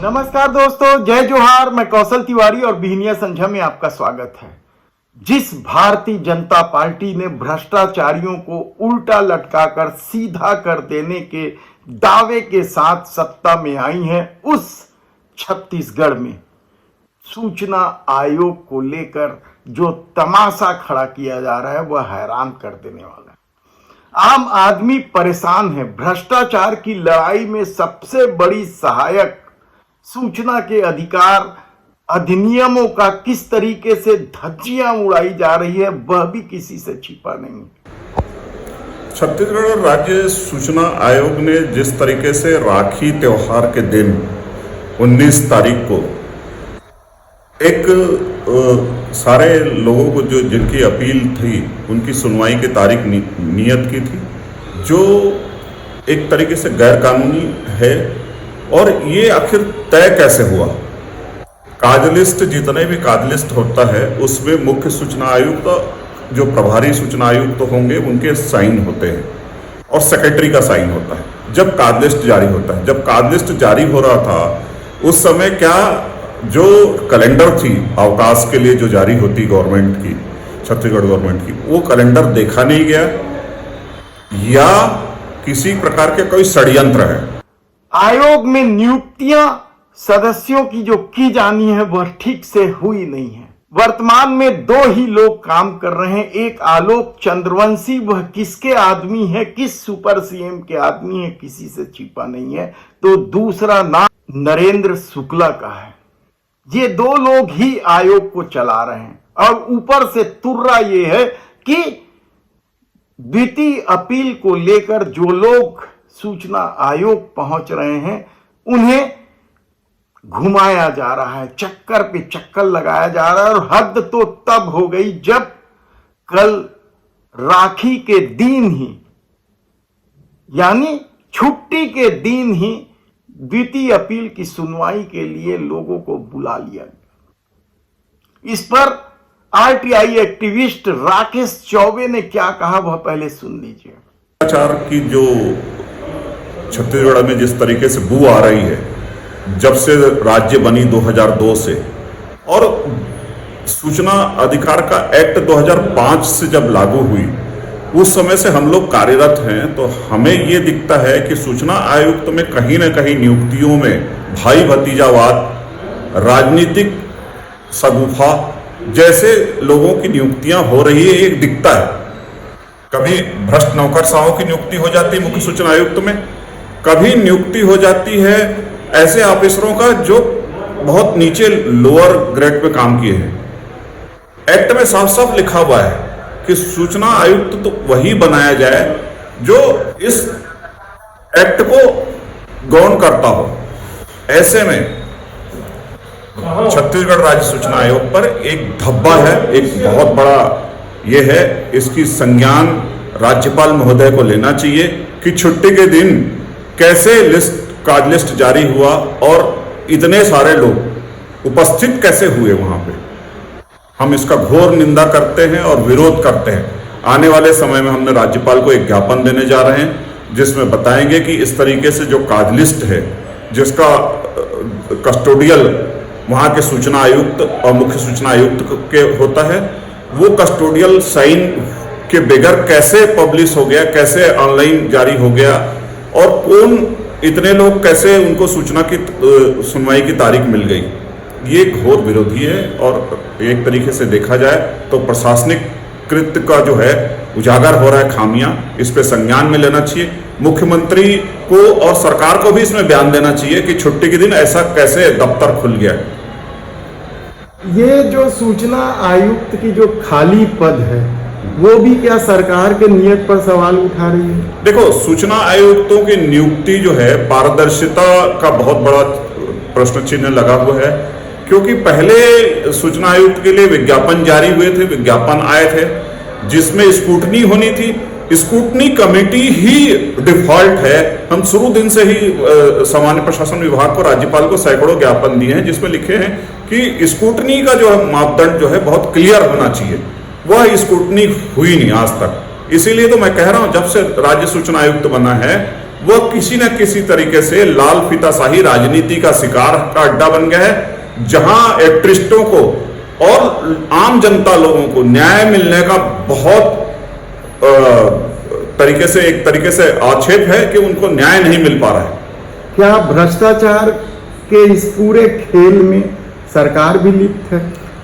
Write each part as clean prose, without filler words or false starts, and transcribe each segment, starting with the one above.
नमस्कार दोस्तों, जय जोहार। मैं कौशल तिवारी और बिहनिया संझा में आपका स्वागत है। जिस भारतीय जनता पार्टी ने भ्रष्टाचारियों को उल्टा लटकाकर सीधा कर देने के दावे के साथ सत्ता में आई है, उस छत्तीसगढ़ में सूचना आयोग को लेकर जो तमाशा खड़ा किया जा रहा है वह हैरान कर देने वाला है। आम आदमी परेशान है। भ्रष्टाचार की लड़ाई में सबसे बड़ी सहायक सूचना के अधिकार अधिनियमों का किस तरीके से धज्जियां उड़ाई जा रही है वह भी किसी से छिपा नहीं। छत्तीसगढ़ राज्य सूचना आयोग ने जिस तरीके से राखी त्योहार के दिन 19 तारीख को एक सारे लोगों को जो जिनकी अपील थी उनकी सुनवाई की तारीख नियत की थी, जो एक तरीके से गैर कानूनी है। और ये आखिर तय कैसे हुआ? काज लिस्ट, जितने भी काज लिस्ट होता है उसमें मुख्य सूचना आयुक्त जो प्रभारी सूचना आयुक्त होंगे उनके साइन होते हैं और सेक्रेटरी का साइन होता है जब काज लिस्ट जारी होता है। जब काज लिस्ट जारी हो रहा था उस समय क्या जो कैलेंडर थी अवकाश के लिए जो जारी होती गवर्नमेंट की, छत्तीसगढ़ गवर्नमेंट की, वो कैलेंडर देखा नहीं गया या किसी प्रकार के कोई षड्यंत्र है? आयोग में नियुक्तियां सदस्यों की जो की जानी है वह ठीक से हुई नहीं है। वर्तमान में दो ही लोग काम कर रहे हैं। एक आलोक चंद्रवंशी, वह किसके आदमी है, किस सुपर सीएम के आदमी है, किसी से छिपा नहीं है। तो दूसरा नाम नरेंद्र शुक्ला का है। ये दो लोग ही आयोग को चला रहे हैं और ऊपर से तुर्रा ये है कि द्वितीय अपील को लेकर जो लोग सूचना आयोग पहुंच रहे हैं उन्हें घुमाया जा रहा है, चक्कर पे चक्कर लगाया जा रहा है। और हद तो तब हो गई जब कल राखी के दिन ही, यानी छुट्टी के दिन ही द्वितीय अपील की सुनवाई के लिए लोगों को बुला लिया गया। इस पर आरटीआई एक्टिविस्ट राकेश चौबे ने क्या कहा वह पहले सुन लीजिए। भ्रष्टाचार की जो छत्तीसगढ़ में जिस तरीके से बू आ रही है जब से राज्य बनी 2002 से, और सूचना अधिकार का एक्ट 2005 से जब लागू हुई उस समय से हम लोग कार्यरत हैं, तो हमें ये दिखता है कि सूचना आयुक्त में कहीं ना कहीं नियुक्तियों में भाई भतीजावाद, राजनीतिक सगुफा जैसे लोगों की नियुक्तियां हो रही है, एक दिखता है। कभी भ्रष्ट नौकरशाहों की नियुक्ति हो जाती है मुख्य सूचना आयुक्त में, कभी नियुक्ति हो जाती है ऐसे ऑफिसरों का जो बहुत नीचे लोअर ग्रेड पे काम किए हैं। एक्ट में साफ साफ लिखा हुआ है कि सूचना आयुक्त तो वही बनाया जाए जो इस एक्ट को गौण करता हो। ऐसे में छत्तीसगढ़ राज्य सूचना आयोग पर एक धब्बा है, एक बहुत बड़ा ये है। इसकी संज्ञान राज्यपाल महोदय को लेना चाहिए कि छुट्टी के दिन कैसे काज लिस्ट जारी हुआ और इतने सारे लोग उपस्थित कैसे हुए वहां पे। हम इसका घोर निंदा करते हैं और विरोध करते हैं। आने वाले समय में हमने राज्यपाल को एक ज्ञापन देने जा रहे हैं जिसमें बताएंगे कि इस तरीके से जो काज लिस्ट है जिसका कस्टोडियल वहां के सूचना आयुक्त और मुख्य सूचना आयुक्त के होता है, वो कस्टोडियल साइन के बगैर कैसे पब्लिश हो गया, कैसे ऑनलाइन जारी हो गया और कौन इतने लोग कैसे उनको सूचना की सुनवाई की तारीख मिल गई, ये घोर विरोधी है। और एक तरीके से देखा जाए तो प्रशासनिक कृत्य का जो है उजागर हो रहा है खामियां, इस पे संज्ञान में लेना चाहिए। मुख्यमंत्री को और सरकार को भी इसमें बयान देना चाहिए कि छुट्टी के दिन ऐसा कैसे दफ्तर खुल गया। ये जो सूचना आयुक्त की जो खाली पद है वो भी क्या सरकार के नियत पर सवाल उठा रही है? देखो, सूचना आयुक्तों की नियुक्ति जो है पारदर्शिता का बहुत बड़ा प्रश्न चिन्ह लगा हुआ है, क्योंकि पहले सूचना आयुक्त के लिए विज्ञापन जारी हुए थे, विज्ञापन आए थे जिसमें स्क्रूटनी होनी थी। स्क्रूटनी कमेटी ही डिफॉल्ट है। हम शुरू दिन से ही सामान्य प्रशासन विभाग को, राज्यपाल को सैकड़ों ज्ञापन दिए हैं जिसमें लिखे हैं कि स्क्रूटनी का जो मापदंड जो है बहुत क्लियर होना चाहिए। वह स्क्रूटनी हुई नहीं आज तक। इसीलिए तो मैं कह रहा हूं जब से राज्य सूचना आयुक्त बना है वह किसी न किसी तरीके से लाल फीताशाही राजनीति का शिकार का अड्डा बन गया है, जहां एक्ट्रिस्टों को और आम जनता लोगों को न्याय मिलने का बहुत एक तरीके से आक्षेप है कि उनको न्याय नहीं मिल पा रहा है। क्या भ्रष्टाचार के इस पूरे खेल में सरकार भी लिप्त है?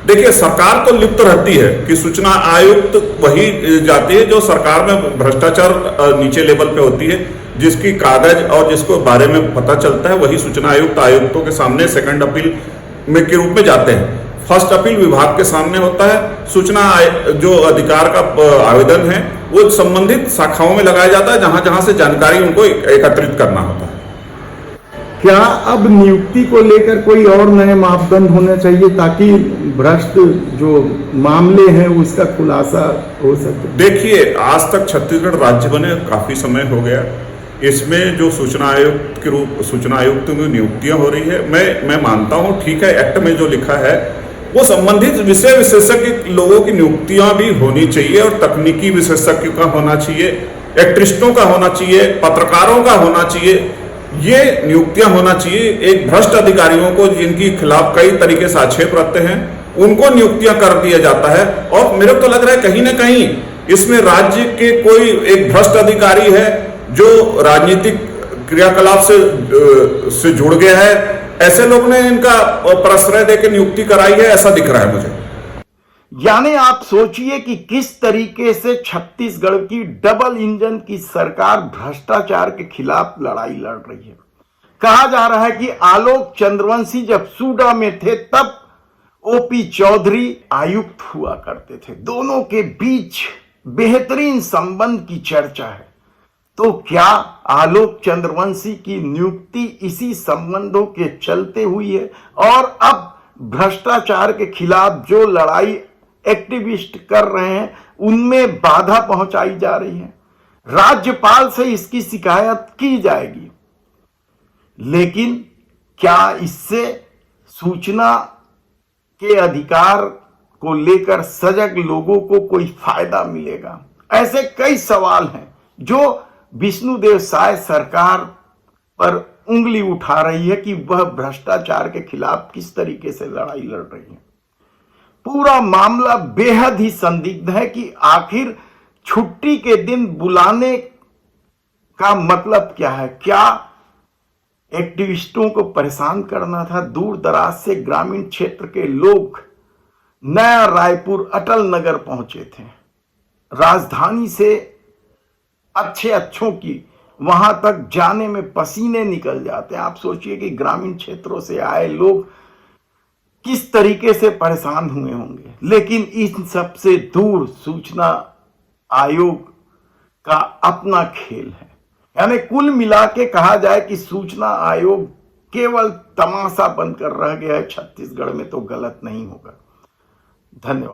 देखिए, सरकार तो लिप्त रहती है कि सूचना आयुक्त वही जाती है जो सरकार में भ्रष्टाचार नीचे लेवल पे होती है, जिसकी कागज और जिसको बारे में पता चलता है वही सूचना आयुक्त आयुक्तों के सामने सेकंड अपील में के रूप में जाते हैं। फर्स्ट अपील विभाग के सामने होता है। सूचना जो अधिकार का आवेदन है वो संबंधित शाखाओं में लगाया जाता है, जहां जहां से जानकारी उनको एकत्रित करना होता है। क्या अब नियुक्ति को लेकर कोई और नए मापदंड होने चाहिए ताकि भ्रष्ट जो मामले हैं उसका खुलासा हो सके? देखिए, आज तक छत्तीसगढ़ राज्य बने काफी समय हो गया। इसमें जो सूचना आयुक्त की नियुक्तियां हो रही है, मैं मानता हूं ठीक है, एक्ट में जो लिखा है वो संबंधित विषय विशेषज्ञ लोगों की नियुक्तियां भी होनी चाहिए और तकनीकी विशेषज्ञों का होना चाहिए, एक्ट्रिस्टों का होना चाहिए, पत्रकारों का होना चाहिए। ये नियुक्तियां होना चाहिए। एक भ्रष्ट अधिकारियों को जिनके खिलाफ कई तरीके से आक्षेप रखते हैं उनको नियुक्तियां कर दिया जाता है। और मेरे को तो लग रहा है कहीं ना कहीं इसमें राज्य के कोई एक भ्रष्ट अधिकारी है जो राजनीतिक क्रियाकलाप से जुड़ गया है। ऐसे लोग ने इनका प्रश्रय देकर नियुक्ति कराई है, ऐसा दिख रहा है मुझे। यानी आप सोचिए कि किस तरीके से छत्तीसगढ़ की डबल इंजन की सरकार भ्रष्टाचार के खिलाफ लड़ाई लड़ रही है। कहा जा रहा है कि आलोक चंद्रवंशी जब सूडा में थे तब ओपी चौधरी आयुक्त हुआ करते थे। दोनों के बीच बेहतरीन संबंध की चर्चा है। तो क्या आलोक चंद्रवंशी की नियुक्ति इसी संबंधों के चलते हुई है? और अब भ्रष्टाचार के खिलाफ जो लड़ाई एक्टिविस्ट कर रहे हैं उनमें बाधा पहुंचाई जा रही है। राज्यपाल से इसकी शिकायत की जाएगी, लेकिन क्या इससे सूचना के अधिकार को लेकर सजग लोगों को कोई फायदा मिलेगा? ऐसे कई सवाल हैं जो विष्णुदेव साय सरकार पर उंगली उठा रही है कि वह भ्रष्टाचार के खिलाफ किस तरीके से लड़ाई लड़ रही है। पूरा मामला बेहद ही संदिग्ध है कि आखिर छुट्टी के दिन बुलाने का मतलब क्या है? क्या एक्टिविस्टों को परेशान करना था? दूर दराज से ग्रामीण क्षेत्र के लोग नया रायपुर अटल नगर पहुंचे थे। राजधानी से अच्छों की वहां तक जाने में पसीने निकल जाते हैं। आप सोचिए कि ग्रामीण क्षेत्रों से आए लोग किस तरीके से परेशान हुए होंगे। लेकिन इन सब से दूर सूचना आयोग का अपना खेल है। यानी कुल मिला के कहा जाए कि सूचना आयोग केवल तमाशा बनकर रह गया है छत्तीसगढ़ में, तो गलत नहीं होगा। धन्यवाद।